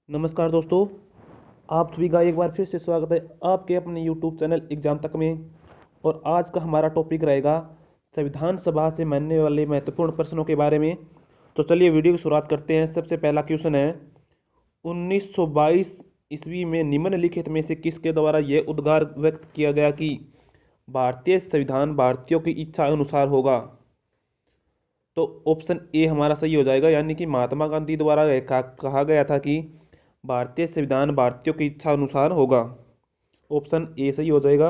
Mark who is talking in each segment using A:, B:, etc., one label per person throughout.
A: नमस्कार दोस्तों। आप सभी का एक बार फिर से स्वागत है आपके अपने यूट्यूब चैनल एग्जाम तक में। और आज का हमारा टॉपिक रहेगा संविधान सभा से मानने वाले महत्वपूर्ण प्रश्नों के बारे में। तो चलिए वीडियो की शुरुआत करते हैं। सबसे पहला क्वेश्चन है, 1922 ईस्वी में निम्नलिखित में से किसके द्वारा यह उद्गार व्यक्त किया गया कि भारतीय संविधान भारतीयों की इच्छा अनुसार होगा? तो ऑप्शन ए हमारा सही हो जाएगा, यानी कि महात्मा गांधी द्वारा यह कहा गया था कि भारतीय संविधान भारतीयों की इच्छा अनुसार होगा। ऑप्शन ए सही हो जाएगा।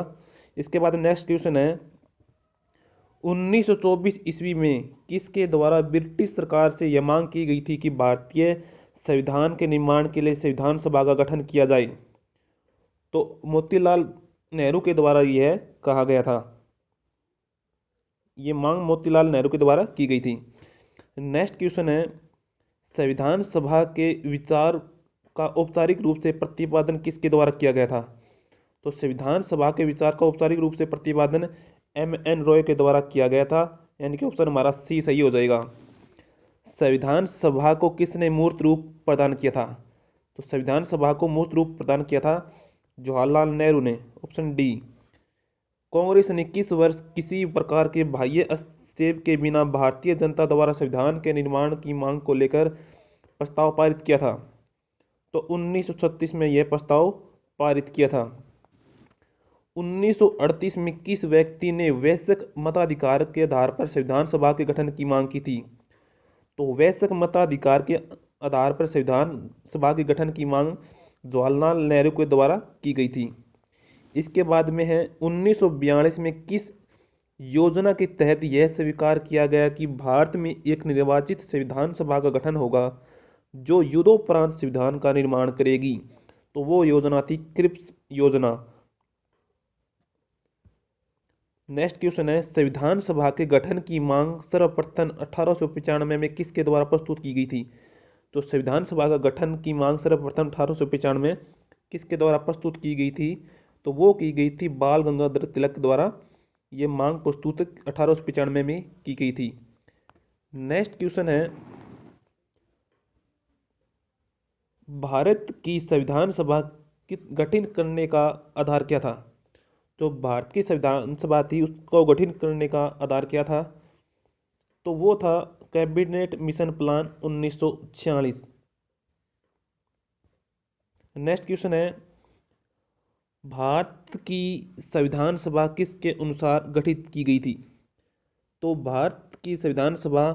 A: इसके बाद नेक्स्ट क्वेश्चन है, 1924 ईस्वी में किसके द्वारा ब्रिटिश सरकार से यह मांग की गई थी कि भारतीय संविधान के निर्माण के लिए संविधान सभा का गठन किया जाए? तो मोतीलाल नेहरू के द्वारा यह कहा गया था। ये मांग मोतीलाल नेहरू के द्वारा की गई थी। नेक्स्ट क्वेश्चन है, संविधान सभा के विचार का औपचारिक रूप से प्रतिपादन किसके द्वारा किया गया था? तो संविधान सभा के विचार का औपचारिक रूप से प्रतिपादन एम.एन. रॉय के द्वारा किया गया था, यानी कि ऑप्शन हमारा सी सही हो जाएगा। संविधान सभा को किसने मूर्त रूप प्रदान किया था? तो संविधान सभा को मूर्त रूप प्रदान किया था जवाहरलाल नेहरू ने। Option D. कांग्रेस ने किस वर्ष किसी प्रकार के बाह्य हस्तक्षेप के बिना भारतीय जनता द्वारा संविधान के निर्माण की मांग को लेकर प्रस्ताव पारित किया था? तो 1936 में यह प्रस्ताव पारित किया था। 1938 में किस व्यक्ति ने वैश्विक मताधिकार के आधार पर संविधान सभा के गठन की मांग की थी? तो वैश्विक मताधिकार के आधार पर संविधान सभा के गठन की मांग जवाहरलाल नेहरू के द्वारा की गई थी। इसके बाद में है, 1942 में किस योजना के तहत यह स्वीकार किया गया कि भारत में एक निर्वाचित संविधान सभा का गठन होगा जो युद्धोपरांत संविधान का निर्माण करेगी? तो वो योजना थी क्रिप्स योजना। नेक्स्ट क्वेश्चन है, संविधान सभा के गठन की मांग सर्वप्रथम 1895 में किसके द्वारा प्रस्तुत की गई थी? तो संविधान सभा का गठन की मांग सर्वप्रथम 1895 किसके द्वारा प्रस्तुत की गई थी? तो वो की गई थी बाल गंगाधर तिलक द्वारा। ये मांग प्रस्तुत 1895 में की गई थी। नेक्स्ट क्वेश्चन है, भारत की संविधान सभा गठन करने का आधार क्या था? जो भारत की संविधान सभा थी उसको गठन करने का आधार क्या था? तो वो था cabinet mission plan 1946। Next question है, भारत की संविधान सभा किसके अनुसार गठित की गई थी? तो भारत की संविधान सभा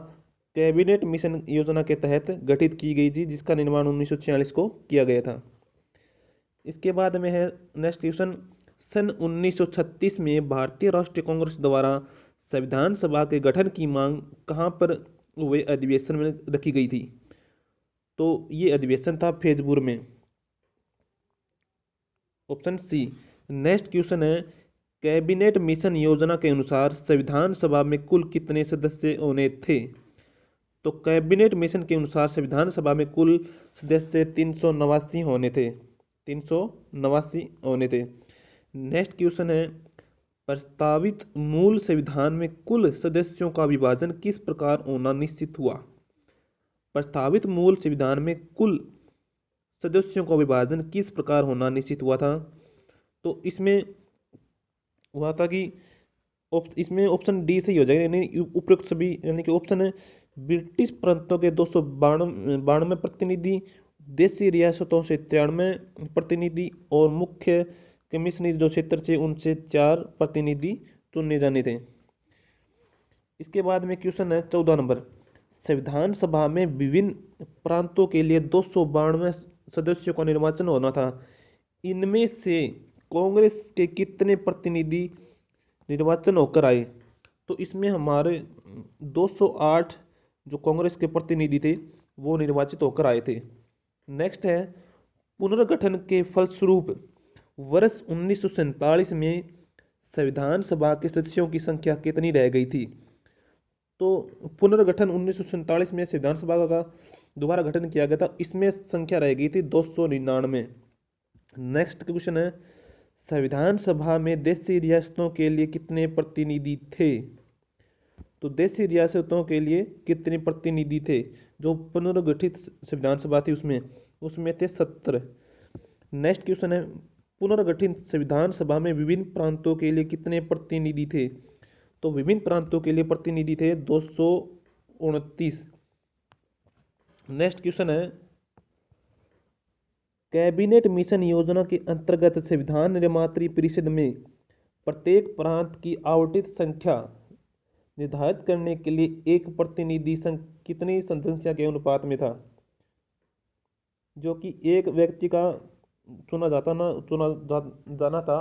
A: कैबिनेट मिशन योजना के तहत गठित की गई थी, जिसका निर्माण 1946 को किया गया था। इसके बाद में है नेक्स्ट क्वेश्चन, सन 1936 में भारतीय राष्ट्रीय कांग्रेस द्वारा संविधान सभा के गठन की मांग कहाँ पर हुए अधिवेशन में रखी गई थी? तो ये अधिवेशन था फेजपुर में। Option C. नेक्स्ट क्वेश्चन है, कैबिनेट मिशन योजना के अनुसार संविधान सभा में कुल कितने सदस्य होने थे? तो कैबिनेट मिशन के अनुसार संविधान सभा में कुल सदस्य 389 होने थे। 389 होने थे। नेक्स्ट क्वेश्चन है, प्रस्तावित मूल संविधान में कुल सदस्यों का विभाजन किस प्रकार होना निश्चित हुआ? प्रस्तावित मूल संविधान में कुल सदस्यों का विभाजन किस प्रकार होना निश्चित हुआ था? तो इसमें हुआ था कि इसमें ऑप्शन डी सही हो जाएगा, यानी उपयुक्त सभी, यानी कि ऑप्शन है, ब्रिटिश प्रांतों के 292 प्रतिनिधि, देशी रियासतों से 93 प्रतिनिधि और मुख्य कमिश्नरी जो क्षेत्र थे उनसे 4 प्रतिनिधि चुने जाने थे। इसके बाद में क्वेश्चन है 14 नंबर, संविधान सभा में विभिन्न प्रांतों के लिए 292 सदस्यों का निर्वाचन होना था। इनमें से कांग्रेस के कितने प्रतिनिधि निर्वाचन होकर आए? तो इसमें हमारे 208 जो कांग्रेस के प्रतिनिधि थे वो निर्वाचित होकर आए थे। नेक्स्ट है, पुनर्गठन के फलस्वरूप वर्ष 1947 में संविधान सभा के सदस्यों की संख्या कितनी रह गई थी? तो पुनर्गठन 1947 में संविधान सभा का दोबारा गठन किया गया था, इसमें संख्या रह गई थी 299। नेक्स्ट क्वेश्चन है, संविधान सभा में देशी रियासतों के लिए कितने प्रतिनिधि थे? तो देशी रियासतों के लिए कितने प्रतिनिधि थे जो पुनर्गठित संविधान सभा थी उसमें? उसमें थे 17। नेक्स्ट क्वेश्चन है, पुनर्गठित संविधान सभा में विभिन्न प्रांतों के लिए कितने प्रतिनिधि थे? तो विभिन्न प्रांतों के लिए प्रतिनिधि थे 229। नेक्स्ट क्वेश्चन है, कैबिनेट मिशन योजना के अंतर्गत संविधान निर्मात्री परिषद में प्रत्येक प्रांत की आवंटित संख्या निर्धारित करने के लिए एक प्रतिनिधि कितनी जनसंख्या के अनुपात में था? जो कि एक व्यक्ति का जाना था,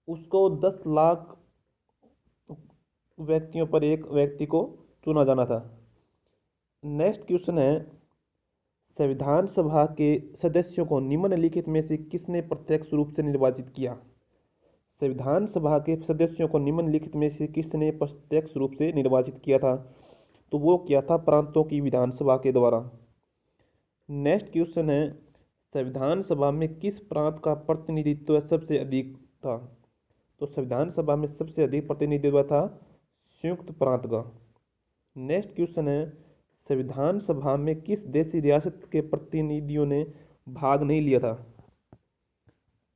A: उसको 10 लाख व्यक्तियों पर एक व्यक्ति को चुना जाना था। नेक्स्ट क्वेश्चन है, संविधान सभा के सदस्यों को निम्नलिखित में से किसने प्रत्यक्ष रूप से निर्वाचित किया? संविधान सभा के सदस्यों को निम्नलिखित में से किसने प्रत्यक्ष रूप से निर्वाचित किया था? तो वो किया था प्रांतों की विधानसभा के द्वारा। नेक्स्ट क्वेश्चन है, संविधान सभा में किस प्रांत का प्रतिनिधित्व सबसे अधिक था? तो संविधान सभा में सबसे अधिक प्रतिनिधित्व था संयुक्त प्रांत का। नेक्स्ट क्वेश्चन है, संविधान सभा में किस देशी रियासत के प्रतिनिधियों ने भाग नहीं लिया था?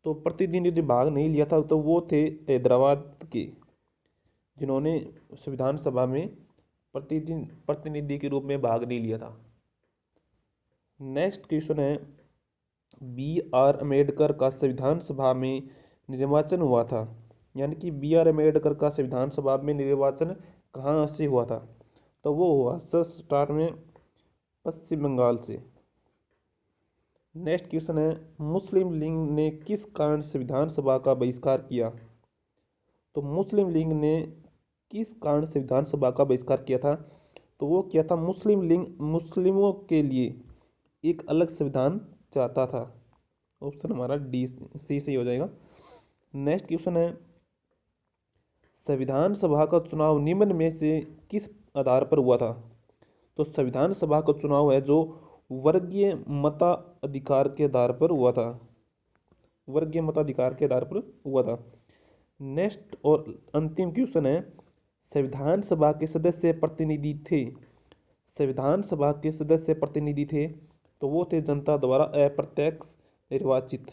A: तो प्रतिनिधि भाग नहीं लिया था तो वो थे हैदराबाद के, जिन्होंने संविधान सभा में प्रतिनिधि के रूप में भाग नहीं लिया था। नेक्स्ट क्वेश्चन है, B.R. अम्बेडकर का संविधान सभा में निर्वाचन हुआ था, यानी कि B.R. अम्बेडकर का संविधान सभा में निर्वाचन कहाँ से हुआ था? तो वो हुआ स्टार में पश्चिम बंगाल से। नेक्स्ट क्वेश्चन है, मुस्लिम लीग ने किस कारण संविधान सभा का बहिष्कार किया? तो मुस्लिम लीग ने किस कारण संविधान सभा का बहिष्कार किया था? तो वो किया था मुस्लिम लीग मुस्लिमों के लिए एक अलग संविधान चाहता था। ऑप्शन हमारा डी सी सही हो जाएगा। नेक्स्ट क्वेश्चन है, संविधान सभा का चुनाव निम्न में से किस आधार पर हुआ था? तो संविधान सभा का चुनाव है जो वर्गीय मताधिकार के आधार पर हुआ था, वर्गीय मताधिकार के आधार पर हुआ था। नेक्स्ट और अंतिम क्वेश्चन है, संविधान सभा के सदस्य प्रतिनिधि थे, संविधान सभा के सदस्य प्रतिनिधि थे तो वो थे जनता द्वारा अप्रत्यक्ष निर्वाचित।